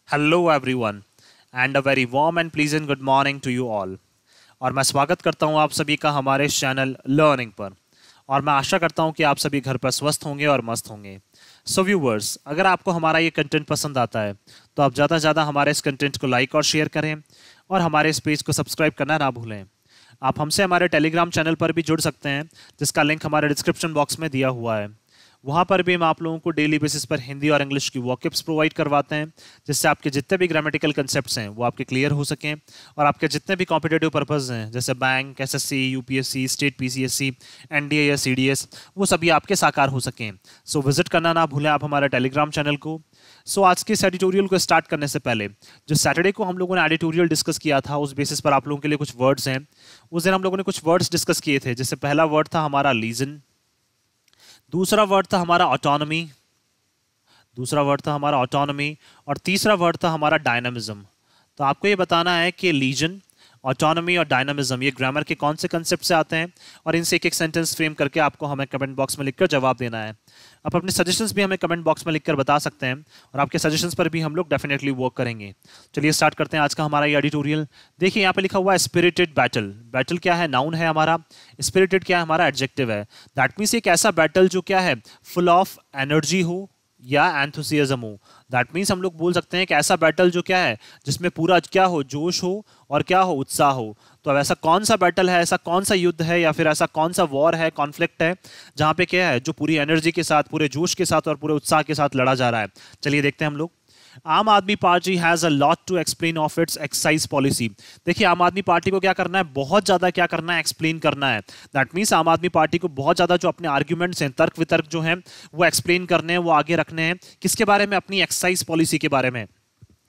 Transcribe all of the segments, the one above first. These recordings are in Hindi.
Hello everyone and a very warm and pleasant good morning to you all. और मैं स्वागत करता हूं आप सभी का हमारे इस चैनल लर्निंग पर। और मैं आशा करता हूं कि आप सभी घर पर स्वस्थ होंगे और मस्त होंगे। सो व्यूवर्स, अगर आपको हमारा ये कंटेंट पसंद आता है तो आप ज़्यादा से ज़्यादा हमारे इस कंटेंट को लाइक और शेयर करें और हमारे इस पेज को सब्सक्राइब करना ना भूलें। आप हमसे हमारे टेलीग्राम चैनल पर भी जुड़ सकते हैं, जिसका लिंक हमारे डिस्क्रिप्शन बॉक्स में दिया हुआ है। वहाँ पर भी हम आप लोगों को डेली बेसिस पर हिंदी और इंग्लिश की वॉकअप्स प्रोवाइड करवाते हैं, जिससे आपके जितने भी ग्रामेटिकल कंसेप्ट्स हैं वो आपके क्लियर हो सकें और आपके जितने भी कॉम्पिटेटिव पर्पस हैं जैसे bank, SSC, UPSC, state PCSC, NDA या सीडीएस, वो सभी आपके साकार हो सकें। सो विजिट करना ना भूलें आप हमारे टेलीग्राम चैनल को। सो आज के इस एडिटोरियल को स्टार्ट करने से पहले, जो सैटरडे को हम लोगों ने एडिटोरियल डिस्कस किया था, उस बेसिस पर आप लोगों के लिए कुछ वर्ड्स हैं। उस दिन हम लोगों ने कुछ वर्ड्स डिस्कस किए थे, जैसे पहला वर्ड था हमारा लीजन, दूसरा वर्ड था हमारा ऑटोनॉमी, और तीसरा वर्ड था हमारा डायनामिज्म। तो आपको ये बताना है कि लीजन, ऑटोनॉमी और डायनामिज्म ये ग्रामर के कौन से कंसेप्ट से आते हैं, और इनसे एक एक सेंटेंस फ्रेम करके आपको हमें कमेंट बॉक्स में लिखकर जवाब देना है। आप अपने सजेशंस भी हमें कमेंट बॉक्स में लिखकर बता सकते हैं और आपके सजेशंस पर भी हम लोग डेफिनेटली वर्क करेंगे। चलिए स्टार्ट करते हैं आज का हमारा ये एडिटोरियल। देखिए यहाँ पे लिखा हुआ है स्पिरिटेड बैटल। बैटल क्या है? नाउन है हमारा। स्पिरिटेड क्या है? हमारा एडजेक्टिव है। दैट मीन्स एक ऐसा बैटल जो क्या है, फुल ऑफ एनर्जी हो या एंथुसियाज्म हो। दैट मीन्स हम लोग बोल सकते हैं कि ऐसा बैटल जो क्या है, जिसमें पूरा क्या हो, जोश हो और क्या हो, उत्साह हो। तो अब ऐसा कौन सा बैटल है, ऐसा कौन सा युद्ध है या फिर ऐसा कौन सा वॉर है, कॉन्फ्लिक्ट है, जहां पे क्या है, जो पूरी एनर्जी के साथ, पूरे जोश के साथ और पूरे उत्साह के साथ लड़ा जा रहा है। चलिए देखते हैं हम लोग। Aam Aadmi Party has a lot to explain of its excise policy. देखिए आम आदमी पार्टी को क्या करना है, बहुत ज्यादा क्या करना है, एक्सप्लेन करना है। दैट मीन्स आम आदमी पार्टी को बहुत ज्यादा जो अपने आर्ग्यूमेंट्स हैं, तर्क वितर्क जो हैं, वो एक्सप्लेन करने हैं, वो आगे रखने हैं। किसके बारे में? अपनी एक्साइज पॉलिसी के बारे में।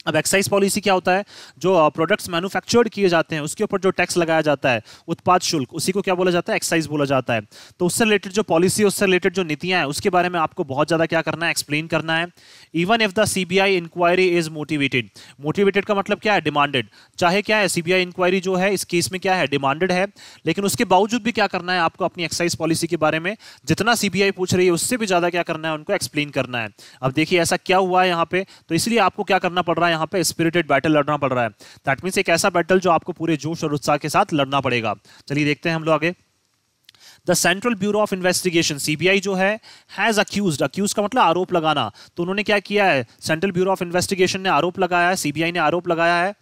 अब एक्साइज पॉलिसी क्या होता है? जो प्रोडक्ट्स मैन्युफैक्चर्ड किए जाते हैं उसके ऊपर जो टैक्स लगाया जाता है, उत्पाद शुल्क, उसी को क्या बोला जाता है? एक्साइज बोला जाता है। तो उससे रिलेटेड जो पॉलिसी, उससे रिलेटेड जो नीतियां हैं, उसके बारे में आपको बहुत ज्यादा क्या करना है, एक्सप्लेन करना है। Even if the CBI inquiry is motivated. Motivated का मतलब क्या है? डिमांडेड। चाहे क्या है, सीबीआई इंक्वायरी जो है इस केस में क्या है, डिमांडेड है, लेकिन उसके बावजूद भी क्या करना है आपको, अपनी एक्साइज पॉलिसी के बारे में जितना सीबीआई पूछ रही है उससे भी ज्यादा क्या करना है, उनको एक्सप्लेन करना है। अब देखिए ऐसा क्या हुआ है यहाँ पे, तो इसलिए आपको क्या करना पड़ रहा है, यहाँ पे स्पिरिटेड बैटल लड़ना पड़ रहा है। दैट मीन्स एक ऐसा बैटल जो आपको पूरे जोश और उत्साह के साथ लड़ना पड़ेगा। चलिए देखते हैं हम लोग आगे। The central bureau of investigation, CBI जो है, हैज अक्यूज्ड। अक्यूज का मतलब आरोप लगाना। तो उन्होंने क्या किया है, सेंट्रल ब्यूरो ऑफ इन्वेस्टिगेशन ने आरोप लगाया है, सीबीआई ने आरोप लगाया है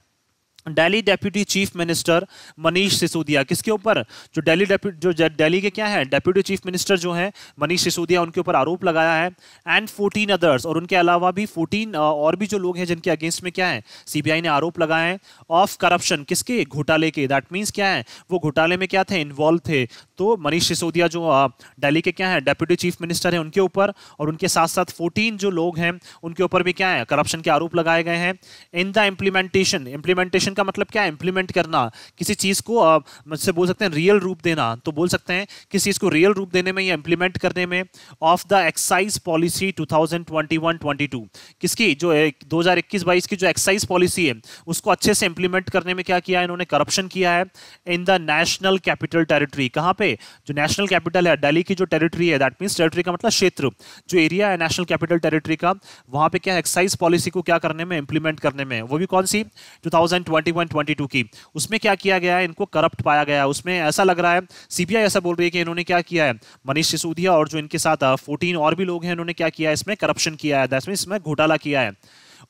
Delhi deputy chief minister Manish Sisodia. किसके ऊपर? जो दिल्ली के क्या है, डेप्यूटी चीफ मिनिस्टर जो है मनीष सिसोदिया, उनके ऊपर आरोप लगाया है। एंड 14 अदर्स, और उनके अलावा भी 14 और भी जो लोग हैं जिनके अगेंस्ट में क्या है, सीबीआई ने आरोप लगाए हैं ऑफ करप्शन। किसके? घोटाले के। दैट मीन्स क्या है, वो घोटाले में क्या थे, इन्वॉल्व थे। तो मनीष सिसोदिया जो दिल्ली के क्या है, डेप्यूटी चीफ मिनिस्टर है, उनके ऊपर और उनके साथ साथ 14 जो लोग हैं उनके ऊपर भी क्या है, करप्शन के आरोप लगाए गए हैं। इन द इम्प्लीमेंटेशन का मतलब क्या है, इंप्लीमेंट करना, किसी चीज को मुझसे बोल सकते हैं रियल रूप देना, तो बोल सकते हैं किसी चीज को रियल रूप देने में या इंप्लीमेंट करने में। ऑफ द एक्साइज पॉलिसी 2021-22, किसकी? जो 2021-22 की जो एक्साइज पॉलिसी है उसको अच्छे से इंप्लीमेंट करने में क्या किया है इन्होंने, करप्शन किया है। In the national capital territory, कहां पे? जो नेशनल कैपिटल है, दिल्ली की जो टेरिटरी है, दैट मींस टेरिटरी का मतलब क्षेत्र, जो एरिया है नेशनल कैपिटल टेरिटरी का, वहां पे क्या एक्साइज पॉलिसी को क्या करने में, इंप्लीमेंट करने में। वो भी कौन सी? 2021-22 की। उसमें क्या किया गया है, इनको करप्ट पाया गया है। उसमें ऐसा लग रहा है, सीबीआई ऐसा बोल रही है कि इन्होंने क्या किया है, मनीष सिसोदिया और जो इनके साथ 14 और भी लोग हैं, इन्होंने क्या किया है, इसमें करप्शन किया है, दैट मींस इसमें घोटाला किया है।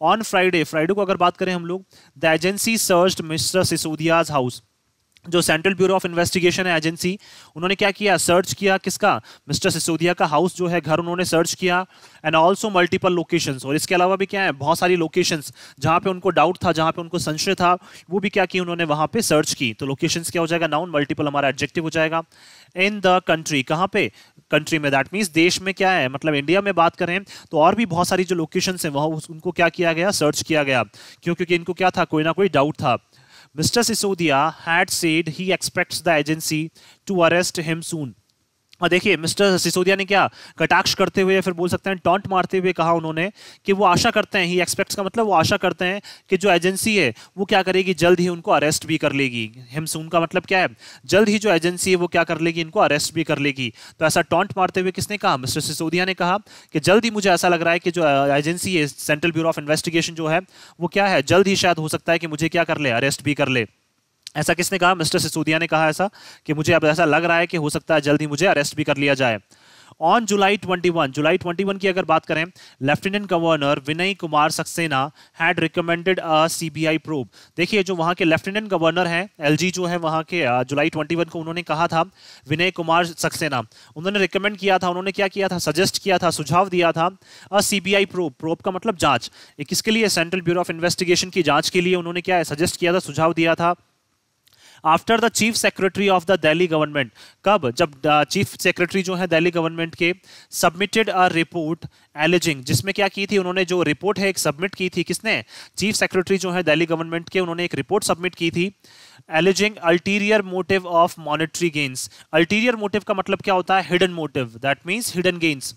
ऑन फ्राइडे को अगर बात करें हम लोग, the agency searched mister Sisodia's house. जो सेंट्रल ब्यूरो ऑफ इन्वेस्टिगेशन है एजेंसी, उन्होंने क्या किया, सर्च किया किसका, मिस्टर सिसोदिया का हाउस जो है, घर, उन्होंने सर्च किया। एंड ऑल्सो मल्टीपल लोकेशंस, और इसके अलावा भी क्या है, बहुत सारी लोकेशंस जहां पे उनको डाउट था, जहां पे उनको संशय था, वो भी क्या की उन्होंने वहां पे सर्च की। तो लोकेशंस क्या हो जाएगा, नाउन, मल्टीपल हमारा एडजेक्टिव हो जाएगा। इन द कंट्री, कहां पे? कंट्री में। दैट मीन्स देश में क्या है, मतलब इंडिया में बात करें तो और भी बहुत सारी जो लोकेशंस हैं वहां उनको क्या किया गया, सर्च किया गया। क्यों? क्योंकि इनको क्या था, कोई ना कोई डाउट था। Mr. Sisodia had said he expects the agency to arrest him soon. और देखिए मिस्टर सिसोदिया ने क्या कटाक्ष करते हुए या फिर बोल सकते हैं टॉन्ट मारते हुए कहा उन्होंने कि वो आशा करते हैं, ही एक्सपेक्ट्स का मतलब वो आशा करते हैं कि जो एजेंसी है वो क्या करेगी, जल्द ही उनको अरेस्ट भी कर लेगी। हिमसून का मतलब क्या है, जल्द ही जो एजेंसी है वो क्या कर लेगी, इनको अरेस्ट भी कर लेगी। तो ऐसा टॉन्ट मारते हुए किसने कहा, मिस्टर सिसोदिया ने कहा कि जल्द ही मुझे ऐसा लग रहा है कि जो एजेंसी है सेंट्रल ब्यूरो ऑफ इन्वेस्टिगेशन जो है वो क्या है, जल्द ही शायद हो सकता है कि मुझे क्या कर ले, अरेस्ट भी कर ले। ऐसा किसने कहा, मिस्टर सिसोदिया ने कहा ऐसा कि मुझे अब ऐसा लग रहा है कि हो सकता है जल्द ही मुझे अरेस्ट भी कर लिया जाए। ऑन जुलाई 21 की अगर बात करें, lieutenant governor Vinay Kumar Saxena had recommended a CBI probe. देखिए जो वहां के लेफ्टिनेंट गवर्नर हैं एलजी जो है वहां के, जुलाई 21 को उन्होंने कहा था, विनय कुमार सक्सेना, उन्होंने रिकमेंड किया था, उन्होंने क्या किया था, सजेस्ट किया था, सुझाव दिया था अ सीबीआई प्रोब। प्रोब का मतलब जांच, किसके लिए, सेंट्रल ब्यूरो ऑफ इन्वेस्टिगेशन की जांच के लिए उन्होंने क्या है, सजेस्ट किया था, सुझाव दिया था। After the chief secretary of the Delhi government, कब, जब चीफ सेक्रेटरी जो है दिल्ली गवर्नमेंट के सबमिटेड अ रिपोर्ट एलिजिंग, जिसमें क्या की थी उन्होंने, जो रिपोर्ट है एक सबमिट की थी, किसने, चीफ सेक्रेटरी जो है दिल्ली गवर्नमेंट के, उन्होंने एक रिपोर्ट सबमिट की थी aliasing ulterior motive of monetary gains. Ulterior motive का मतलब क्या होता है, hidden motive, that means hidden gains.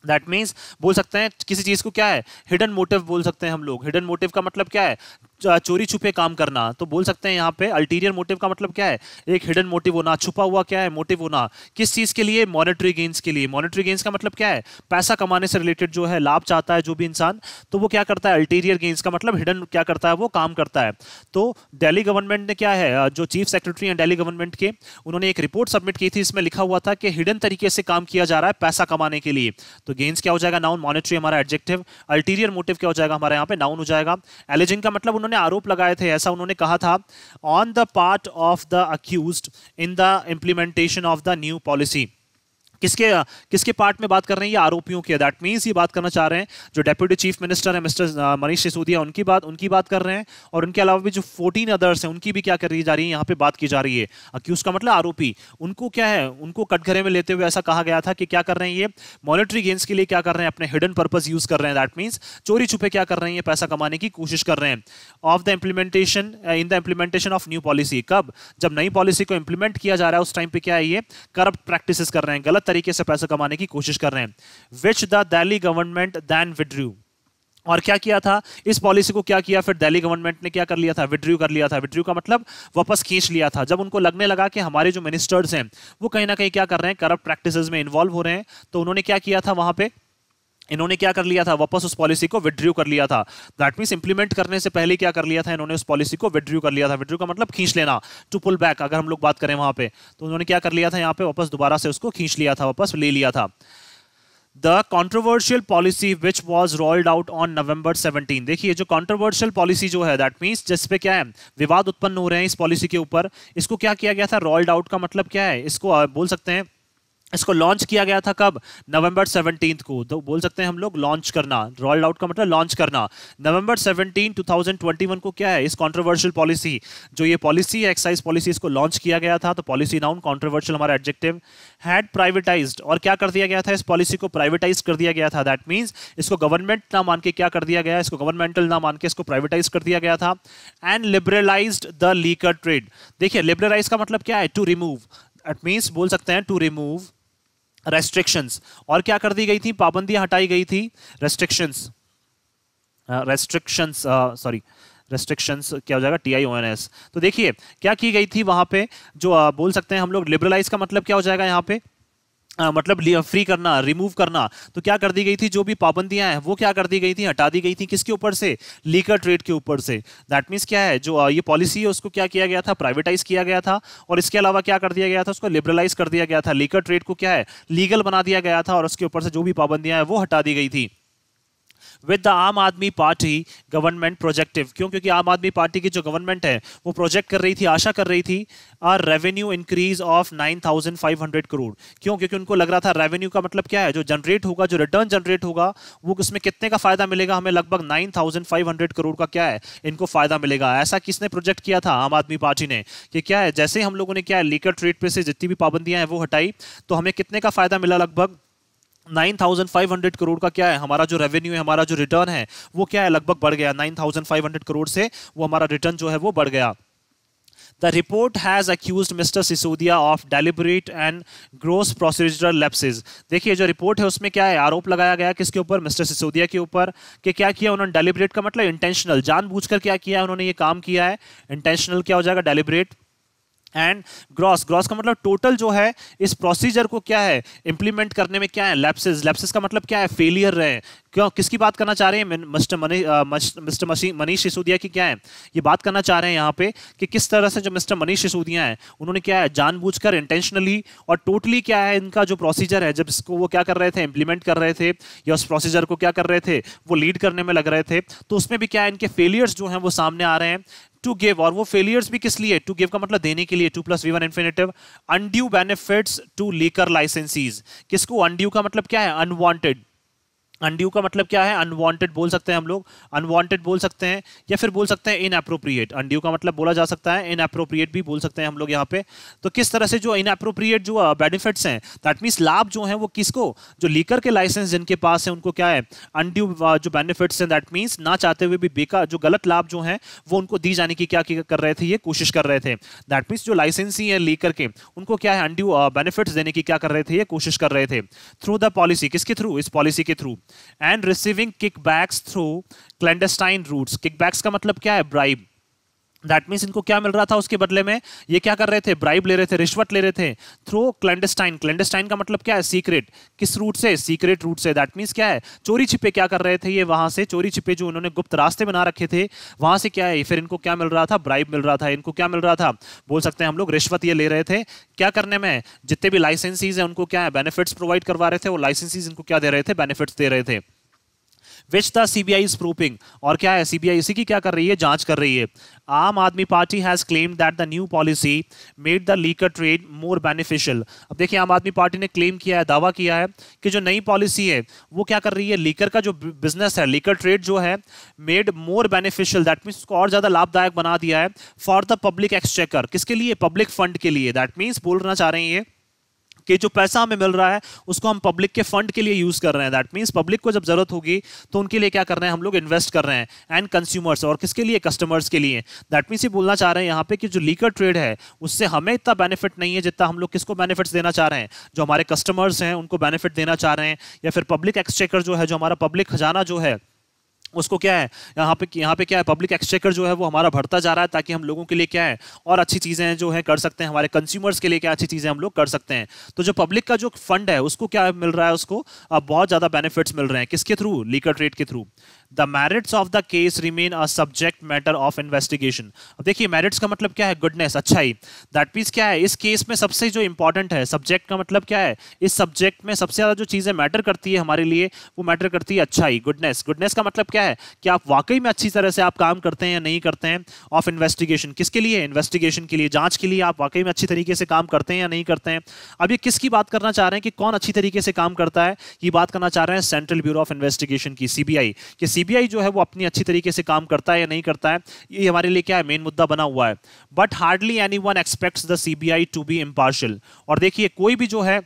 That means बोल सकते हैं किसी चीज को क्या है, हिडन मोटिव बोल सकते हैं हम लोग। हिडन मोटिव का मतलब क्या है, चोरी छुपे काम करना। तो बोल सकते हैं यहाँ पे अल्टीरियर मोटिव का मतलब क्या है, एक हिडन मोटिव होना, छुपा हुआ क्या है, मोटिव होना। किस चीज के लिए, मॉनेटरी गेन्स के लिए। मॉनेटरी गेन्स का मतलब क्या है, पैसा कमाने से रिलेटेड जो है लाभ चाहता है जो भी इंसान, तो वो क्या करता है, अल्टीरियर गेन्स का मतलब हिडन क्या करता है, वो काम करता है। तो दिल्ली गवर्नमेंट ने क्या है, जो चीफ सेक्रेटरी हैं दिल्ली गवर्नमेंट के, उन्होंने एक रिपोर्ट सबमिट की थी, इसमें लिखा हुआ था कि हिडन तरीके से काम किया जा रहा है पैसा कमाने के लिए। तो गेन्स क्या हो जाएगा, नाउन, मॉनेटरी हमारा एडजेक्टिव, अल्टीरियर मोटिव क्या हो जाएगा हमारे यहाँ पे, नाउन हो जाएगा। एलिजिंग का मतलब उन्होंने आरोप लगाए थे, ऐसा उन्होंने कहा था, on the part of the accused in the implementation of the new policy. किसके किसके पार्ट में बात कर रहे हैं, ये आरोपियों के। दैट मींस ये बात करना चाह रहे हैं जो डेप्यूटी चीफ मिनिस्टर है मिस्टर मनीष सिसोदिया, उनकी बात कर रहे हैं। और उनके अलावा भी जो 14 अदर्स हैं उनकी भी क्या कर जा रही है, यहाँ पे बात की जा रही है। अक्यूज का मतलब आरोपी, उनको क्या है, उनको कटघरे में लेते हुए ऐसा कहा गया था कि क्या कर रहे हैं, ये मॉनेटरी गेन्स के लिए क्या कर रहे हैं, अपने हिडन पर्पस यूज कर रहे हैं। दैट मीन्स चोरी छुपे क्या कर रहे हैं, पैसा कमाने की कोशिश कर रहे हैं। Of the implementation, in the implementation of new policy, कब, जब नई पॉलिसी को इंप्लीमेंट किया जा रहा है उस टाइम पे क्या है, ये करप्ट प्रैक्टिसेस कर रहे हैं, गलत तरीके से पैसा कमाने की कोशिश कर रहे हैं। Which the Delhi government then withdrew. और क्या किया था, इस पॉलिसी को क्या किया फिर दिल्ली गवर्नमेंट ने, क्या कर लिया था, विड्रू कर लिया था। विड्रू का मतलब वापस खींच लिया था, जब उनको लगने लगा कि हमारे जो मिनिस्टर्स हैं वो कहीं ना कहीं क्या कर रहे हैं, करप्ट प्रैक्टिसेस में इन्वॉल्व हो रहे हैं। तो उन्होंने क्या किया था, वहां पे इन्होंने क्या कर लिया था, वापस उस पॉलिसी को विड्रू कर लिया था। दैट मींस इंप्लीमेंट करने से पहले क्या कर लिया था इन्होंने, उस पॉलिसी को विड्रू कर लिया था। विड्रू का मतलब खींच लेना, टू पुल बैक अगर हम लोग बात करें वहां पे, तो उन्होंने क्या कर लिया था, यहाँ पे वापस दोबारा से उसको खींच लिया था, वापस ले लिया था। The controversial policy which was rolled out on November 17। देखिए जो कॉन्ट्रोवर्शियल पॉलिसी जो है, दैट मीन्स जिसपे क्या है, विवाद उत्पन्न हो रहे हैं इस पॉलिसी के ऊपर, इसको क्या किया गया था, रोल्ड आउट का मतलब क्या है, इसको बोल सकते हैं, इसको लॉन्च किया गया था कब, नवंबर 17 को। तो बोल सकते हैं हम लोग लॉन्च करना, रोल्ड आउट का मतलब लॉन्च करना। नवंबर 17 2021 को क्या है, इस कंट्रोवर्शियल पॉलिसी, जो ये पॉलिसी है एक्साइज पॉलिसी, इसको लॉन्च किया गया था। तो पॉलिसी नाउन, कंट्रोवर्शियल हमारा एडजेक्टिव। हैड प्राइवेटाइज्ड, और क्या कर दिया गया था, इस पॉलिसी को प्राइवेटाइज कर दिया गया था। दैट मींस इसको गवर्नमेंट ना मान के क्या कर दिया गया, इसको गवर्नमेंटल ना मान के इसको प्राइवेटाइज कर दिया गया था। And liberalised the liquor trade. देखिए लिबरलाइज का मतलब क्या है, टू रिमूव, दैट मींस बोल सकते हैं टू रिमूव रेस्ट्रिक्शंस। और क्या कर दी गई थी, पाबंदियां हटाई गई थी, रेस्ट्रिक्शंस, सॉरी रेस्ट्रिक्शंस क्या हो जाएगा, TIONS। तो देखिए क्या की गई थी वहां पे, जो बोल सकते हैं हम लोग लिबरलाइज का मतलब क्या हो जाएगा यहाँ पे, मतलब फ्री करना, रिमूव करना। तो क्या कर दी गई थी, जो भी पाबंदियां हैं वो क्या कर दी गई थी, हटा दी गई थी। किसके ऊपर से, लीकर ट्रेड के ऊपर से। दैट मीन्स क्या है, जो ये पॉलिसी है उसको क्या किया गया था, प्राइवेटाइज किया गया था। और इसके अलावा क्या कर दिया गया था, उसको लिबरलाइज कर दिया गया था। लीकर ट्रेड को क्या है, लीगल बना दिया गया था, और उसके ऊपर से जो भी पाबंदियां हैं वो हटा दी गई थी। विद द आम आदमी पार्टी गवर्नमेंट प्रोजेक्टिव, क्यों, क्योंकि आम आदमी पार्टी की जो गवर्नमेंट है वो प्रोजेक्ट कर रही थी, आशा कर रही थी, और रेवेन्यू इंक्रीज ऑफ 9,500 करोड़। क्यों, क्योंकि उनको लग रहा था रेवेन्यू का मतलब क्या है, जो जनरेट होगा, जो रिटर्न जनरेट होगा, वो उसमें कितने का फायदा मिलेगा हमें, लगभग 9,500 करोड़ का क्या है इनको फायदा मिलेगा। ऐसा किसने प्रोजेक्ट किया था, आम आदमी पार्टी ने, कि क्या है, जैसे हम लोगों ने क्या है, लीकर ट्रेड पे से जितनी भी पाबंदियां हैं वो हटाई, तो हमें कितने का फायदा मिला, लगभग 9,500 करोड़ का क्या है, हमारा जो रेवेन्यू है, हमारा जो रिटर्न है वो क्या है, लगभग बढ़ गया। 9,500 करोड़ से वो हमारा रिटर्न जो है वो बढ़ गया। The report has accused Mr. Sisodia of deliberate and gross procedural lapses. देखिए जो रिपोर्ट है उसमें क्या है, आरोप लगाया गया किसके ऊपर, मिस्टर सिसोदिया के ऊपर, कि क्या किया उन्होंने, डेलिब्रेट का मतलब इंटेंशनल, जानबूझकर क्या किया है उन्होंने, ये काम किया है, इंटेंशनल क्या हो जाएगा, डेलिब्रेट, एंड ग्रॉस, ग्रॉस का मतलब टोटल जो है इस प्रोसीजर को क्या है इंप्लीमेंट करने में क्या है, लैप्सेस, लैप्सेस का मतलब क्या है, फेलियर रहे। क्यों, किसकी बात करना चाह रहे हैं, मिस्टर मनीष सिसोदिया की क्या है, ये बात करना चाह रहे हैं यहाँ पे कि किस तरह से जो मिस्टर मनीष सिसोदिया है उन्होंने क्या है जानबूझकर, इंटेंशनली और टोटली क्या है इनका जो प्रोसीजर है, जब इसको वो क्या कर रहे थे, इंप्लीमेंट कर रहे थे या उस प्रोसीजर को क्या कर रहे थे, वो लीड करने में लग रहे थे, तो उसमें भी क्या है इनके फेलियर्स जो हैं वो सामने आ रहे हैं। टू गिव, और वो फेलियर्स भी किस लिए, टू गिव का मतलब देने के लिए, 2+V1 infinitive, undue benefits to liquor licensees, किसको, अनड्यू का मतलब क्या है, अनवांटेड, अनड्यू का मतलब क्या है, अनवांटेड बोल सकते हैं हम लोग, अनवांटेड बोल सकते हैं या फिर बोल सकते हैं इनएप्रोप्रिएट, अनड्यू का मतलब बोला जा सकता है, इनएप्रोप्रिएट भी बोल सकते हैं हम लोग यहाँ पे। तो किस तरह से जो इनएप्रोप्रिएट जो बेनिफिट्स हैं, दैट मींस लाभ जो हैं वो किसको, जो लीकर के लाइसेंस जिनके पास है उनको क्या है, अनड्यू जो बेनिफिट्स हैं, दैट मींस ना चाहते हुए भी बेकार जो गलत लाभ जो हैं वो उनको दी जाने की क्या कर रहे थे, ये कोशिश कर रहे थे। दैट मींस जो लाइसेंसी है लीकर के, उनको क्या है अनड्यू बेनिफिट्स देने की क्या कर रहे थे, ये कोशिश कर रहे थे, थ्रू द पॉलिसी, किसके थ्रू, इस पॉलिसी के through, and receiving kickbacks through clandestine routes, kickbacks का मतलब क्या है, ब्राइब, दैट मीन्स इनको क्या मिल रहा था उसके बदले में, ये क्या कर रहे थे, ब्राइब ले रहे थे, रिश्वत ले रहे थे, थ्रू क्लैंडस्टाइन, क्लैंडस्टाइन का मतलब क्या है, सीक्रेट, किस रूट से, सीक्रेट रूट से, दैट मीन्स क्या है, चोरी छिपे क्या कर रहे थे ये, वहां से चोरी छिपे जो उन्होंने गुप्त रास्ते बना रखे थे वहां से क्या है, फिर इनको क्या मिल रहा था, ब्राइब मिल रहा था, इनको क्या मिल रहा था, बोल सकते हैं हम लोग रिश्वत ये ले रहे थे, क्या करने में, जितने भी लाइसेंसीज है उनको क्या है बेनिफिट्स प्रोवाइड करवा रहे थे, वो लाइसेंसीज इनको क्या दे रहे थे, बेनिफिट्स दे रहे थे, which the CBI is proving, और क्या है सीबीआई इसी की क्या कर रही है, जांच कर रही है। आम Aadmi Party has claimed that the new policy made the liquor trade more beneficial. अब देखिए आम आदमी पार्टी ने क्लेम किया है, दावा किया है कि जो नई पॉलिसी है वो क्या कर रही है, लीकर का जो बिजनेस है, लीकर ट्रेड जो है, made more beneficial, that means उसको और ज्यादा लाभदायक बना दिया है, फॉर द पब्लिक एक्सचेकर, किसके लिए, पब्लिक फंड के लिए, दैट मीन्स बोलना चाह रहे हैं ये कि जो पैसा हमें मिल रहा है उसको हम पब्लिक के फंड के लिए यूज कर रहे हैं, दैट मींस पब्लिक को जब जरूरत होगी तो उनके लिए क्या कर रहे हैं हम लोग, इन्वेस्ट कर रहे हैं, एंड कंज्यूमर्स, और किसके लिए, कस्टमर्स के लिए, दैट मींस ये बोलना चाह रहे हैं यहाँ पे कि जो लीकर ट्रेड है उससे हमें इतना बेनिफिट नहीं है जितना हम लोग किसको बेनिफिट्स देना चाह रहे हैं, जो हमारे कस्टमर्स हैं उनको बेनिफिट देना चाह रहे हैं, या फिर पब्लिक एक्सचेकर जो है, जो हमारा पब्लिक खजाना जो है उसको क्या है यहाँ पे क्या है, पब्लिक एक्सचेकर जो है वो हमारा बढ़ता जा रहा है, ताकि हम लोगों के लिए क्या है और अच्छी चीज़ें जो है कर सकते हैं, हमारे कंज्यूमर्स के लिए क्या अच्छी चीज़ें हम लोग कर सकते हैं। तो जो पब्लिक का जो फंड है उसको क्या मिल रहा है, उसको अब बहुत ज़्यादा बेनिफिट्स मिल रहे हैं, किसके थ्रू, लीकर ट्रेड के through. The merits of the case remain a subject matter of investigation. अब देखिए मेरिट्स का मतलब क्या है, गुडनेस, अच्छाई, दैट मीन्स क्या है इस केस में सबसे जो इंपॉर्टेंट है, सब्जेक्ट का मतलब क्या है, इस सब्जेक्ट में सबसे ज़्यादा जो चीज़ें मैटर करती है हमारे लिए वो मैटर करती है अच्छाई, गुडनेस, गुडनेस का मतलब क्या है कि आप वाकई में अच्छी तरह से आप काम करते हैं या नहीं करते हैं, ऑफ इन्वेस्टिगेशन, किसके लिए, इन्वेस्टिगेशन के लिए, जांच के लिए आप वाकई में अच्छी तरीके से काम करते हैं या नहीं करते हैं। अब ये किसकी बात करना चाह रहे हैं कि कौन अच्छी तरीके से काम करता है, ये बात करना चाह रहे हैं सेंट्रल ब्यूरो ऑफ इन्वेस्टिगेशन की, सीबीआई, कि सीबीआई जो है वो अपनी अच्छी तरीके से काम करता है या नहीं करता है, ये हमारे लिए क्या है, मेन मुद्दा बना हुआ है। But hardly anyone expects the CBI to be impartial, और देखिए कोई भी जो है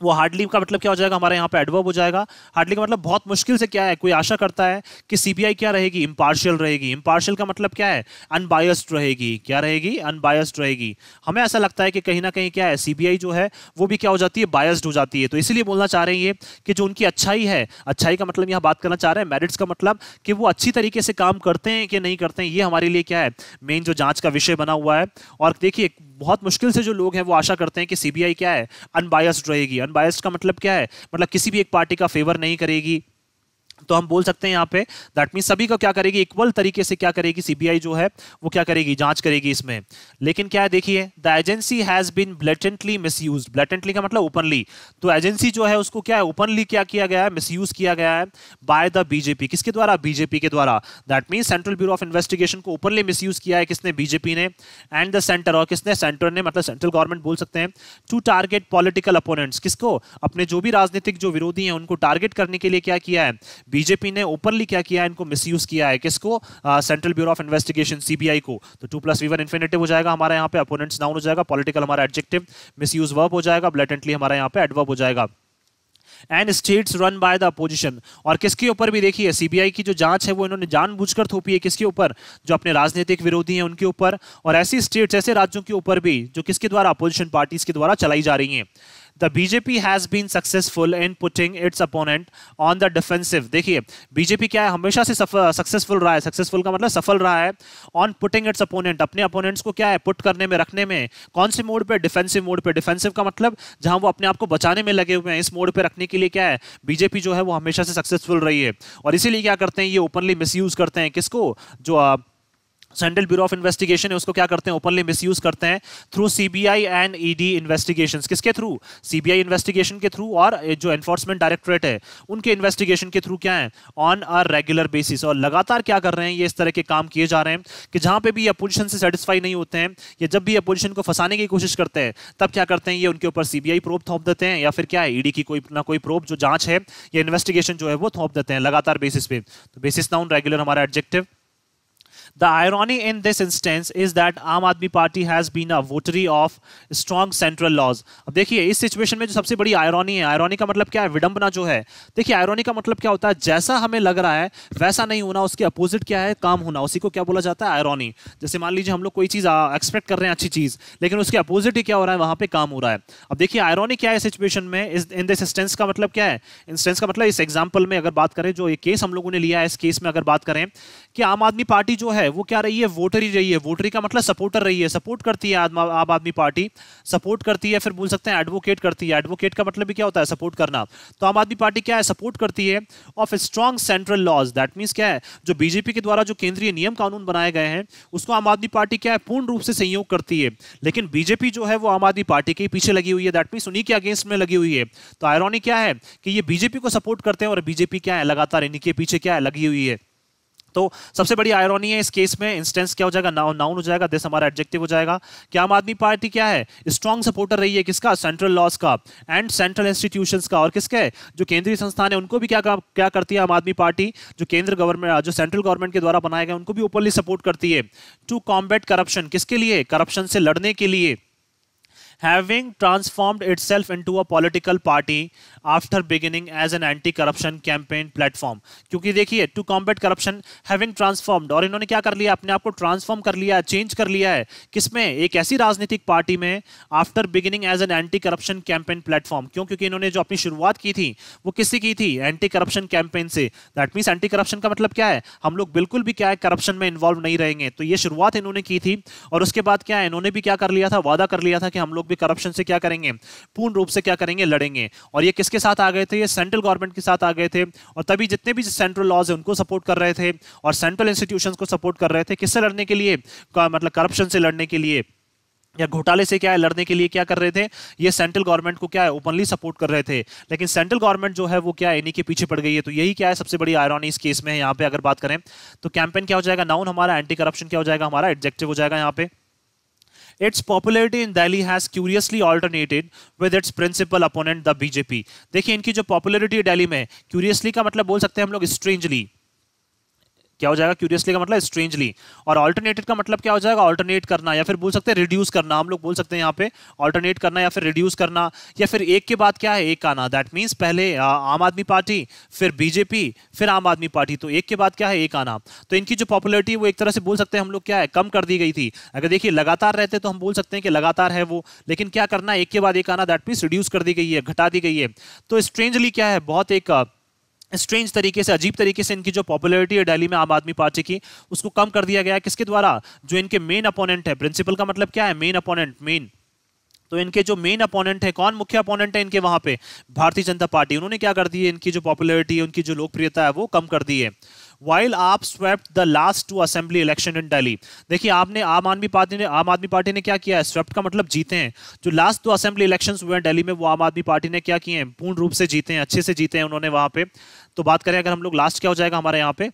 वो हार्डली का मतलब क्या हो जाएगा, हमारे यहाँ पे एडवर्ब हो जाएगा, हार्डली का मतलब बहुत मुश्किल से क्या है, कोई आशा करता है कि सीबीआई क्या रहेगी, इंपार्शियल रहेगी, इंपार्शियल का मतलब क्या है, अनबायस्ड रहेगी, क्या रहेगी, अनबायस्ड रहेगी। हमें ऐसा लगता है कि कहीं ना कहीं क्या है सीबीआई जो है वो भी क्या हो जाती है, बायस्ड हो जाती है, तो इसीलिए बोलना चाह रहे हैं ये कि जो उनकी अच्छाई है, अच्छाई का मतलब यहाँ बात करना चाह रहे हैं, मेरिट्स का मतलब कि वो अच्छी तरीके से काम करते हैं कि नहीं करते हैं, ये हमारे लिए क्या है मेन जो जांच का विषय बना हुआ है। और देखिए बहुत मुश्किल से जो लोग हैं वो आशा करते हैं कि सीबीआई क्या है, अनबायस्ड रहेगी, अनबायस्ड का मतलब क्या है, मतलब किसी भी एक पार्टी का फेवर नहीं करेगी, तो हम बोल सकते हैं यहाँ पे दैट मीन सभी को क्या करेगी, इक्वल तरीके से क्या करेगी सीबीआई जो है वो क्या करेगी, जांच करेगी इसमें। लेकिन क्या है देखिए, the agency has been blatantly misused, blatantly का मतलब ओपनली, तो एजेंसी जो है उसको क्या है ओपनली क्या किया गया है, मिसयूज किया गया है बाय द बीजेपी, किसके द्वारा, बीजेपी के द्वारा, that mean central bureau of investigation को ओपनली मिसयूज किया है किसने, बीजेपी ने, एंड द सेंटर, और किसने, सेंटर ने, मतलब सेंट्रल गवर्नमेंट बोल सकते हैं, टू टारगेट पॉलिटिकल अपोनेंट्स, किसको, अपने जो भी राजनीतिक जो विरोधी हैं उनको टारगेट करने के लिए क्या किया है, बीजेपी ने ओपनली क्या किया है, इनको मिसयूज किया है, किसको, central bureau of investigation CBI को। तो 2+V1 इंफिनिटिव हो जाएगा हमारा यहाँ पे, अपोनेंट्स नाउन हो जाएगा, पॉलिटिकल हमारा एडजेक्टिव, मिसयूज वर्ब हो जाएगा, ब्लेटेंटली हमारा यहाँ पे एडवर्ब हो जाएगा। And states run by the opposition. और किसके ऊपर भी देखिए सीबीआई की जो जांच है वो इन्होंने जानबूझकर थोपी है, किसके ऊपर, जो अपने राजनीतिक विरोधी हैं उनके ऊपर, और ऐसी स्टेट्स ऐसे राज्यों के ऊपर भी जो किसके द्वारा, अपोजिशन पार्टीज के द्वारा चलाई जा रही हैं। The BJP has been successful in putting its opponent on the defensive। देखिए बीजेपी क्या है, हमेशा से सक्सेसफुल रहा है, सक्सेसफुल का मतलब सफल रहा है, ऑन पुटिंग इट्स अपोनेंट, अपने अपोनेंट्स को क्या है, पुट करने में, रखने में, कौन से मोड पे, डिफेंसिव मोड पे। डिफेंसिव का मतलब जहां वो अपने आप को बचाने में लगे हुए हैं, इस मोड पे रखने के लिए क्या है, बीजेपी जो है वो हमेशा से सक्सेसफुल रही है। और इसीलिए क्या करते हैं, ये ओपनली मिसयूज करते हैं, किसको, जो सेंट्रल ब्यूरो ऑफ इन्वेस्टिगेशन है उसको क्या करते हैं, ओपनली मिसयूज करते हैं through CBI and ED investigations. किसके थ्रू, सीबीआई इन्वेस्टिगेशन के थ्रू, और जो एनफोर्समेंट डायरेक्टोरेट है उनके इन्वेस्टिगेशन के थ्रू क्या है, ऑन अ रेगुलर बेसिस। और लगातार क्या कर रहे हैं, ये इस तरह के काम किए जा रहे हैं कि जहां पे भी अपोजिशन से सेटिस्फाई नहीं होते हैं, या जब भी अपोजिशन को फंसाने की कोशिश करते हैं, तब क्या करते हैं, ये उनके ऊपर सीबीआई प्रोब थोप देते हैं, या फिर क्या है, ईडी की कोई ना कोई प्रोब, जो जांच है या इन्वेस्टिगेशन जो है वो थोप देते हैं लगातार बेसिस पे। तो बेसिस नाउन रेगुलर हमारा adjective. The irony in this instance is that आम Aadmi party has been a votary of strong central laws। अब देखिए इस सिचुएशन में जो सबसे बड़ी आयरनी है, आयरनी का मतलब क्या है, विडंबना जो है। देखिए आयरनी का मतलब क्या होता है, जैसा हमें लग रहा है वैसा नहीं होना, उसके अपोजिट क्या है, काम होना, उसी को क्या बोला जाता है, आयरनी। जैसे मान लीजिए हम लोग कोई चीज एक्सपेक्ट कर रहे हैं अच्छी चीज, लेकिन उसके अपोजिट ही क्या हो रहा है, वहां पे काम हो रहा है। अब देखिए आयरनी क्या है सिचुएशन में, इन दिस इंस्टेंस का मतलब क्या है, इंस्टेंस का मतलब इस एग्जाम्पल में अगर बात करें, जो ये केस हम लोगों ने लिया है, इस केस में अगर बात करें कि आम आदमी पार्टी जो है वो क्या रही है, वोटर ही रही है। वोटरी का मतलब सपोर्टर रही है, सपोर्ट करती है आम आदमी पार्टी, सपोर्ट करती है, फिर बोल सकते हैं एडवोकेट करती है। एडवोकेट का मतलब भी क्या होता है, सपोर्ट करना। तो आम आदमी पार्टी क्या है, सपोर्ट करती है of strong central laws. That means क्या है, जो बीजेपी के द्वारा जो केंद्रीय नियम कानून बनाए गए हैं उसको आम आदमी पार्टी क्या है, पूर्ण रूप से सहयोग करती है। लेकिन बीजेपी जो है वो आम आदमी पार्टी के पीछे लगी हुई है, दैट मींस उन्हीं के अगेंस्ट में लगी हुई है। तो आयरनी क्या है कि ये बीजेपी को सपोर्ट करते हैं और बीजेपी क्या है, लगातार इन्हीं के पीछे क्या है, लगी हुई है। तो सबसे बड़ी आयरनी है इस केस में, इंस्टेंस क्या हो जाएगा, नाउन हो जाएगा, दिस हमारा एडजेक्टिव हो जाएगा कि आम आदमी पार्टी क्या है, स्ट्रॉन्ग सपोर्टर रही है किसका, सेंट्रल लॉज का एंड सेंट्रल इंस्टीट्यूशंस का। और किसके, जो केंद्रीय संस्थान है उनको भी क्या करती है आम आदमी पार्टी, जो केंद्र गवर्नमेंट, जो सेंट्रल गवर्नमेंट के द्वारा बनाए गए उनको भी ओपनली सपोर्ट करती है। टू कॉम्बैट करप्शन, किसके लिए, करप्शन से लड़ने के लिए। Having transformed itself into a political party after beginning as an anti-corruption campaign platform। क्योंकि देखिए to combat corruption, having transformed, और इन्होंने क्या कर लिया, अपने आप को ट्रांसफॉर्म कर लिया है, चेंज कर लिया है, किसमें, एक ऐसी राजनीतिक पार्टी में, after beginning as an anti corruption campaign platform. क्यों, क्योंकि इन्होंने जो अपनी शुरुआत की थी वो किससे की थी, एंटी करप्शन कैंपेन से। दैट मीन्स एंटी करप्शन का मतलब क्या है, हम लोग बिल्कुल भी क्या है, करप्शन में इन्वॉल्व नहीं रहेंगे। तो ये शुरुआत इन्होंने की थी, और उसके बाद क्या है, इन्होंने भी क्या कर लिया था, वादा कर लिया था कि हम लोग भी करप्शन से क्या करेंगे, पूर्ण रूप से क्या करेंगे, लड़ेंगे। और ये किसके साथ आ गए थे, ये सेंट्रल गवर्नमेंट के साथ आ गए थे, और तभी जितने भी सेंट्रल लॉज है उनको सपोर्ट कर रहे थे, और सेंट्रल इंस्टीट्यूशंस को सपोर्ट कर रहे थे, किससे लड़ने के लिए, मतलब करप्शन से लड़ने के लिए, या घोटाले से क्या है, लड़ने के लिए क्या कर रहे थे, ये सेंट्रल गवर्नमेंट को क्या है, ओपनली सपोर्ट कर रहे थे। लेकिन सेंट्रल गवर्नमेंट जो है वो क्या है, इन्हीं के पीछे पड़ गई है। तो यही क्या है, सबसे बड़ी आयरनी इस केस में है। यहाँ पे अगर बात करें तो कैंपेन क्या हो जाएगा, नाउन हमारा, एंटी करप्शन क्या हो जाएगा, हमारा एडजेक्टिव हो जाएगा यहाँ पे। Its popularity in Delhi has curiously alternated with its principal opponent, the BJP। देखिए इनकी जो पॉपुलैरिटी है दिल्ली में, curiously का मतलब बोल सकते हैं हम लोग strangely, क्या हो जाएगा, क्यूरियसली का मतलब स्ट्रेंजली, और ऑल्टरनेटेड का मतलब क्या हो जाएगा, ऑल्टरनेट करना, या फिर बोल सकते हैं रिड्यूस करना। हम लोग बोल सकते हैं यहाँ पे ऑल्टरनेट करना या फिर रिड्यूस करना, या फिर एक के बाद क्या है, एक आना। दैट मींस पहले आम आदमी पार्टी, फिर बीजेपी, फिर आम आदमी पार्टी, तो एक के बाद क्या है, एक आना। तो इनकी जो पॉपुलैरिटी वो एक तरह से बोल सकते हैं हम लोग क्या है, कम कर दी गई थी। अगर देखिए लगातार रहते तो हम बोल सकते हैं कि लगातार है वो, लेकिन क्या करना, एक के बाद एक आना, दैट मींस रिड्यूस कर दी गई है, घटा दी गई है। तो स्ट्रेंजली क्या है, बहुत एक स्ट्रेंज तरीके से, अजीब तरीके से इनकी जो पॉपुलैरिटी है दिल्ली में आम आदमी पार्टी की, उसको कम कर दिया गया है। किसके द्वारा, जो इनके मेन अपोनेंट है, प्रिंसिपल का मतलब क्या है, मेन अपोनेंट, मेन। तो इनके जो मेन अपोनेंट है, कौन मुख्य अपोनेंट है इनके वहां पे, भारतीय जनता पार्टी, उन्होंने क्या कर दी है, इनकी जो पॉपुलैरिटी है, उनकी जो लोकप्रियता है वो कम कर दी है। While आप swept the last two assembly election in Delhi, देखिए आपने आम आदमी पार्टी ने क्या किया है, swept का मतलब जीते हैं। जो लास्ट 2 असेंबली इलेक्शंस हुए हैं दिल्ली में, वो आम आदमी पार्टी ने क्या किए हैं, पूर्ण रूप से जीते हैं, अच्छे से जीते हैं उन्होंने वहां पे। तो बात करें अगर हम लोग लास्ट, क्या हो जाएगा हमारे यहाँ पे,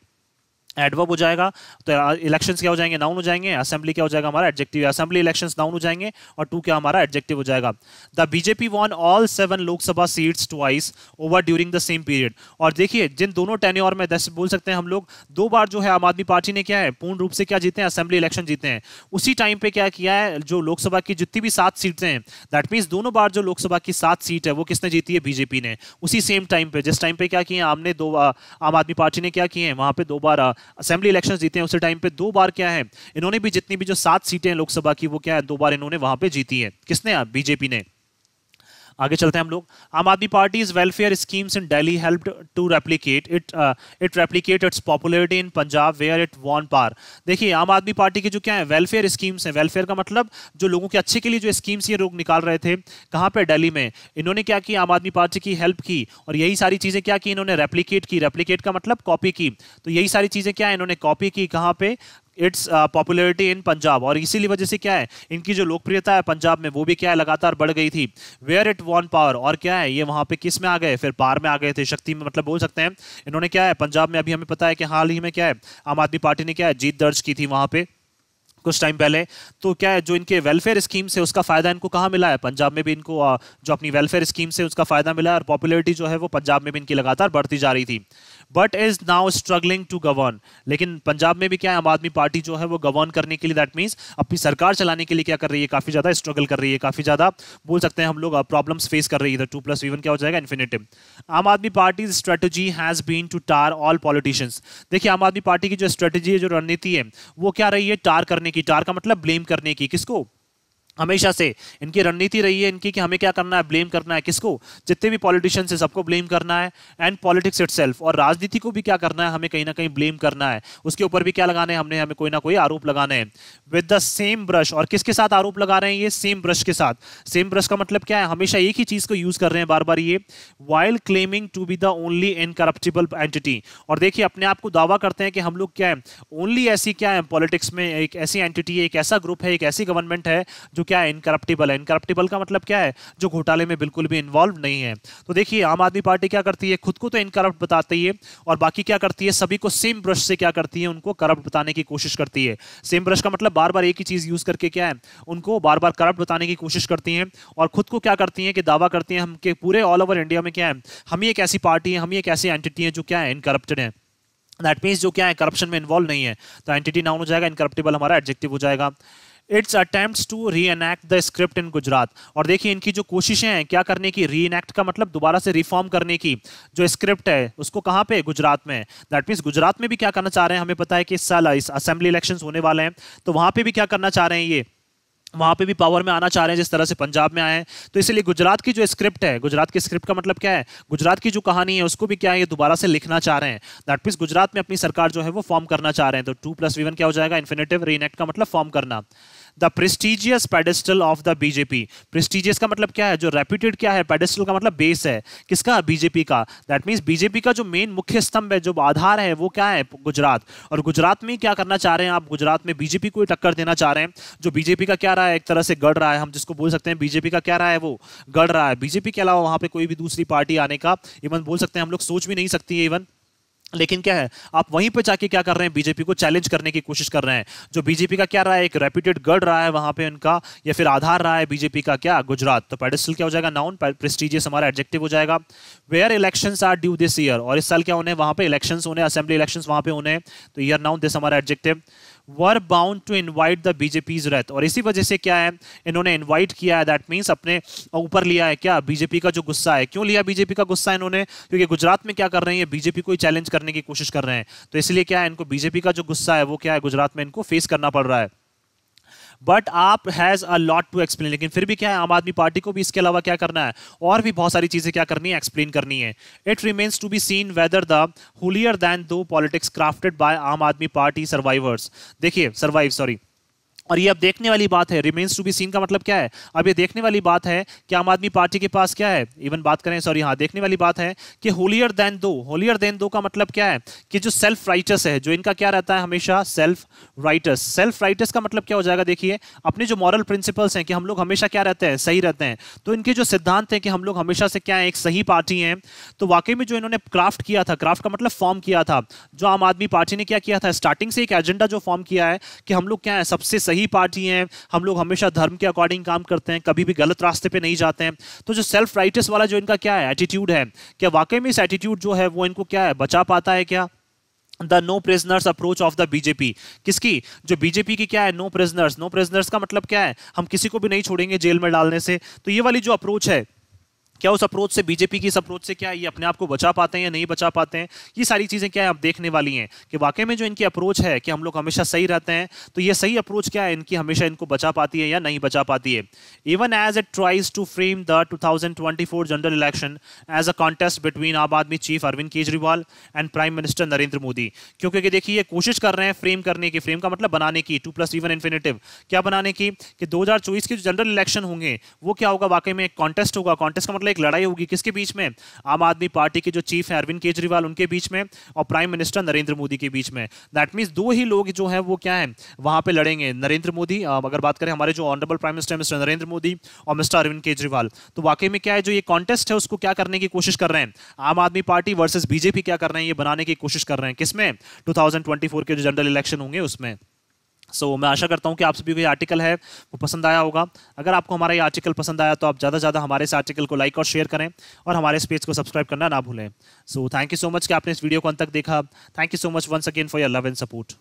एडवर्ब हो जाएगा, तो इलेक्शंस क्या हो जाएंगे, नाउन हो जाएंगे। असेंबली क्या हो जाएगा हमारा, एडजेक्टिव। असेंबली इलेक्शंस नाउन हो जाएंगे और टू क्या हमारा एडजेक्टिव हो जाएगा। The BJP won all 7 Lok Sabha seats twice over during the same period. और देखिए जिन दोनों टेन्योर में जैसे बोल सकते हैं हम लोग, 2 बार जो है आम आदमी पार्टी ने क्या है पूर्ण रूप से क्या जीते हैं, असेंबली इलेक्शन जीते हैं। उसी टाइम पे क्या किया है, जो लोकसभा की जितनी भी 7 सीटें हैं, दैट मीन्स दोनों बार जो लोकसभा की 7 सीट है वो किसने जीती है, बीजेपी ने। उसी सेम टाइम पे, जिस टाइम पे क्या किए आमने दो आम आदमी पार्टी ने क्या किए हैं, वहां पे 2 बार असेंबली इलेक्शन जीते हैं, उसी टाइम पे 2 बार क्या है इन्होंने भी जितनी भी जो 7 सीटें हैं लोकसभा की, वो क्या है 2 बार इन्होंने वहां पे जीती है। किसने, बीजेपी ने। आगे चलते हैं हम लोग। Aam Aadmi party's welfare schemes in Delhi helped to replicate it replicate its popularity in Punjab where it won power. देखिए आम आदमी पार्टी की जो क्या है वेलफेयर स्कीम्स हैं, वेलफेयर का मतलब जो लोगों के अच्छे के लिए जो स्कीम्स ये लोग निकाल रहे थे, कहाँ पे, दिल्ली में। इन्होंने क्या किया, आम आदमी पार्टी की हेल्प की और यही सारी चीजें क्या की इन्होंने, रेप्लिकेट की। रेप्लिकेट का मतलब कॉपी की, तो यही सारी चीजें क्या है इन्होंने कॉपी की, कहाँ पे, इट्स पॉपुलैरिटी इन पंजाब। और इसीलिए वजह से क्या है इनकी जो लोकप्रियता है पंजाब में वो भी क्या है लगातार बढ़ गई थी। वेयर इट वॉन पावर, और क्या है ये वहां पे किस में आ गए, फिर पावर में आ गए थे, शक्ति में, मतलब बोल सकते हैं इन्होंने क्या है पंजाब में, अभी हमें पता है कि हाल ही में क्या है आम आदमी पार्टी ने क्या है जीत दर्ज की थी वहां पे कुछ टाइम पहले। तो क्या है जो इनके वेलफेयर स्कीम से उसका फायदा इनको कहाँ मिला है, पंजाब में भी इनको जो अपनी वेलफेयर स्कीम से उसका फायदा मिला है और पॉपुलैरिटी जो है वो पंजाब में भी इनकी लगातार बढ़ती जा रही थी। But is now struggling to govern, लेकिन पंजाब में भी क्या है आम आदमी पार्टी जो है वो गवर्न करने के लिए, दैट मीन्स अपनी सरकार चलाने के लिए क्या कर रही है, काफी ज्यादा स्ट्रगल कर रही है, काफी ज्यादा बोल सकते हैं हम लोग प्रॉब्लम्स फेस कर रही है। 2+V1 क्या हो जाएगा, infinitive. Aam Aadmi Party strategy has been to tar all politicians. देखिए आम आदमी पार्टी की जो स्ट्रेटेजी है, जो रणनीति है, वो क्या रही है, टार करने की। टार का मतलब ब्लेम करने की, किसको, हमेशा से इनकी रणनीति रही है इनकी कि हमें क्या करना है, ब्लेम करना है, किसको, जितने भी पॉलिटिशियंस हैं सबको ब्लेम करना है। एंड पॉलिटिक्स इटसेल्फ, और राजनीति को भी क्या करना है, हमें कहीं ना कहीं ब्लेम करना है, उसके ऊपर भी क्या लगाने हैं हमने, हमें कोई ना कोई आरोप लगाने हैं। विद द सेम ब्रश, और किसके साथ आरोप लगा रहे हैं ये, सेम ब्रश के साथ। सेम ब्रश का मतलब क्या है, हमेशा एक ही चीज को यूज कर रहे हैं बार बार ये, while claiming to be the only incorruptible entity. और देखिए अपने आप को दावा करते हैं कि हम लोग क्या है, ओनली ऐसी क्या है पॉलिटिक्स में एक ऐसी एंटिटी है, एक ऐसा ग्रुप है, एक ऐसी गवर्नमेंट है जो क्या है इनकरप्टिबल है। इनकरप्टिबल का मतलब क्या है, जो घोटाले में बिल्कुल भी इन्वॉल्व नहीं है। तो देखिए आम आदमी पार्टी क्या करती है, खुद को तो इनकरप्ट बताती है और बाकी क्या करती है, सभी को सेम ब्रश से क्या करती है, उनको करप्ट बताने की कोशिश करती है। सेम ब्रश का मतलब बार बार एक ही चीज यूज करके क्या है उनको बार बार करप्ट बताने की कोशिश करती हैं और खुद को क्या करती हैं कि दावा करती हैं हम कि पूरे ऑल ओवर इंडिया में क्या है, हम ही एक ऐसी पार्टी है, हम ही एक ऐसी एंटिटी है जो क्या है इनकरप्टेड है। दैट मीन्स जो क्या है करप्शन में इन्वॉल्व नहीं है। तो एंटिटी नाउन हो जाएगा, इनकरप्टिबल हमारा एडजेक्टिव हो जाएगा। Its attempts to reenact the script in Gujarat. और देखिए इनकी जो कोशिशें हैं क्या करने की, री एनैक्ट का मतलब दोबारा से रिफॉर्म करने की, जो स्क्रिप्ट है उसको कहाँ पे, गुजरात में। दैट मीन्स गुजरात में भी क्या करना चाह रहे हैं, हमें पता है कि इस साल इस असेंबली इलेक्शंस होने वाले हैं, तो वहां पे भी क्या करना चाह रहे हैं ये, वहां पे भी पावर में आना चाह रहे हैं जिस तरह से पंजाब में आए हैं। तो इसलिए गुजरात की जो स्क्रिप्ट है, गुजरात की स्क्रिप्ट का मतलब क्या है, गुजरात की जो कहानी है उसको भी क्या है ये दोबारा से लिखना चाह रहे हैं। दैट मीन्स गुजरात में अपनी सरकार जो है वो फॉर्म करना चाह रहे हैं। तो 2+V1 क्या हो जाएगा, इन्फिनिटिव। रीएनेक्ट का मतलब फॉर्म करना। The prestigious pedestal of the BJP. Prestigious का मतलब क्या है, जो रेप्यूटेड क्या है, पेडेस्टल का मतलब बेस है, किसका, बीजेपी का। दैट मीन्स बीजेपी का जो मेन मुख्य स्तंभ है, जो आधार है, वो क्या है, गुजरात। और गुजरात में क्या करना चाह रहे हैं आप, गुजरात में बीजेपी को टक्कर देना चाह रहे हैं। जो बीजेपी का क्या रहा है, एक तरह से गढ़ रहा है, हम जिसको बोल सकते हैं बीजेपी का क्या रहा है, वो गढ़ रहा है। बीजेपी के अलावा वहां पे कोई भी दूसरी पार्टी आने का इवन बोल सकते हैं हम लोग सोच भी नहीं सकती है इवन। लेकिन क्या है, आप वहीं पे जाके क्या कर रहे हैं, बीजेपी को चैलेंज करने की कोशिश कर रहे हैं। जो बीजेपी का क्या रहा है, एक रेप्यूटेड गढ़ रहा है वहां पे उनका, या फिर आधार रहा है बीजेपी का क्या, गुजरात। तो पेडेस्टल क्या हो जाएगा, नाउन। प्रेस्टिजियस हमारा एडजेक्टिव हो जाएगा। Where elections are due this year, और इस साल क्या होने, वहां पे इलेक्शंस होने, असेंबली इलेक्शंस वहां पे होने। तो ईयर नाउन, दिस हमारा adjective. Were bound to invite the BJP's wrath, और इसी वजह से क्या है इन्होंने इनवाइट किया है, दैट मींस अपने ऊपर लिया है क्या, बीजेपी का जो गुस्सा है। क्यों लिया बीजेपी का गुस्सा इन्होंने, क्योंकि गुजरात में क्या कर रहे हैं, बीजेपी को चैलेंज करने की कोशिश कर रहे हैं। तो इसलिए क्या है इनको बीजेपी का जो गुस्सा है वो क्या है, गुजरात में इनको फेस करना पड़ रहा है। But AAP has a lot to explain, लेकिन फिर भी क्या है आम आदमी पार्टी को भी इसके अलावा क्या करना है, और भी बहुत सारी चीजें क्या करनी है, एक्सप्लेन करनी है। It remains to be seen whether the holier than thou politics crafted by Aam Aadmi Party survivors, देखिए सर्वाइव सॉरी, और ये अब देखने वाली बात है, रिमेन्स टू बी सीन का मतलब क्या है, अब ये देखने वाली बात है कि आम आदमी पार्टी के पास क्या है, इवन बात करें, सॉरी हाँ, देखने वाली बात है कि होलियर देन दो का मतलब क्या है कि जो सेल्फ राइटस है, जो इनका क्या रहता है हमेशा सेल्फ राइटस का मतलब क्या हो जाएगा, देखिए अपने जो मॉरल प्रिंसिपल्स हैं कि हम लोग हमेशा क्या रहते हैं, सही रहते हैं, तो इनके जो सिद्धांत हैं कि हम लोग हमेशा से क्या है, एक सही पार्टी हैं। तो वाकई में जो इन्होंने क्राफ्ट किया था, क्राफ्ट का मतलब फॉर्म किया था, जो आम आदमी पार्टी ने क्या किया था, स्टार्टिंग से एक एजेंडा जो फॉर्म किया है कि हम लोग क्या है, सबसे सही पार्टी हैं, हम लोग हमेशा धर्म के अकॉर्डिंग काम करते हैं, कभी भी गलत रास्ते पे नहीं जाते हैं। तो जो सेल्फ राइटस वाला जो इनका क्या है एटीट्यूड है, क्या वाकई में इस एटीट्यूड जो है वो इनको क्या है बचा पाता है क्या? The no prisoners approach of the BJP, किसकी, जो बीजेपी की क्या है, नो प्रिजनर्स का मतलब क्या है, हम किसी को भी नहीं छोड़ेंगे जेल में डालने से। तो ये वाली जो अप्रोच है, क्या उस अप्रोच से, बीजेपी की इस अप्रोच से क्या ये अपने आप को बचा पाते हैं या नहीं बचा पाते हैं, ये सारी चीजें क्या है आप देखने वाली हैं कि वाकई में जो इनकी अप्रोच है कि हम लोग हमेशा सही रहते हैं, तो ये सही अप्रोच क्या है इनकी, हमेशा इनको बचा पाती है या नहीं बचा पाती है। Even as it tries to frame the 2024 general election as a contest between Aam Aadmi chief Arvind Kejriwal and prime minister Narendra Modi, क्योंकि देखिए ये कोशिश कर रहे हैं फ्रेम करने की, फ्रेम का मतलब बनाने की, 2 + इवन इन्फिनेटिव, क्या बनाने की कि 2024 के जो जनरल इलेक्शन होंगे वो क्या होगा, वाकई में एक कॉन्टेस्ट होगा। कॉन्टेस्ट का मतलब एक लड़ाई होगी, किसके बीच में, आम आदमी पार्टी के जो चीफ है अरविंद केजरीवाल उनके बीच में और प्राइम मिनिस्टर नरेंद्र मोदी के बीच में। दैट मींस दो ही लोग जो है वो क्या है वहां पे लड़ेंगे, नरेंद्र मोदी, अगर बात करें हमारे जो honourable prime minister mister Narendra Modi और मिस्टर अरविंद केजरीवाल, तो वाकई में क्या है जो ये कॉन्टेस्ट है उसको क्या करने की कोशिश कर रहे हैं, आम आदमी पार्टी वर्सेस बीजेपी क्या कर रहे हैं, ये बनाने की कोशिश कर रहे हैं, किसमें, 2024 के जो जनरल इलेक्शन होंगे उसमें। मैं आशा करता हूं कि आप सभी को ये आर्टिकल है वो पसंद आया होगा। अगर आपको हमारा ये आर्टिकल पसंद आया तो आप ज़्यादा से ज़्यादा हमारे इस आर्टिकल को लाइक और शेयर करें और हमारे इस पेज को सब्सक्राइब करना ना भूलें। थैंक यू सो मच कि आपने इस वीडियो को अंत तक देखा। Thank you so much once again for your love and support.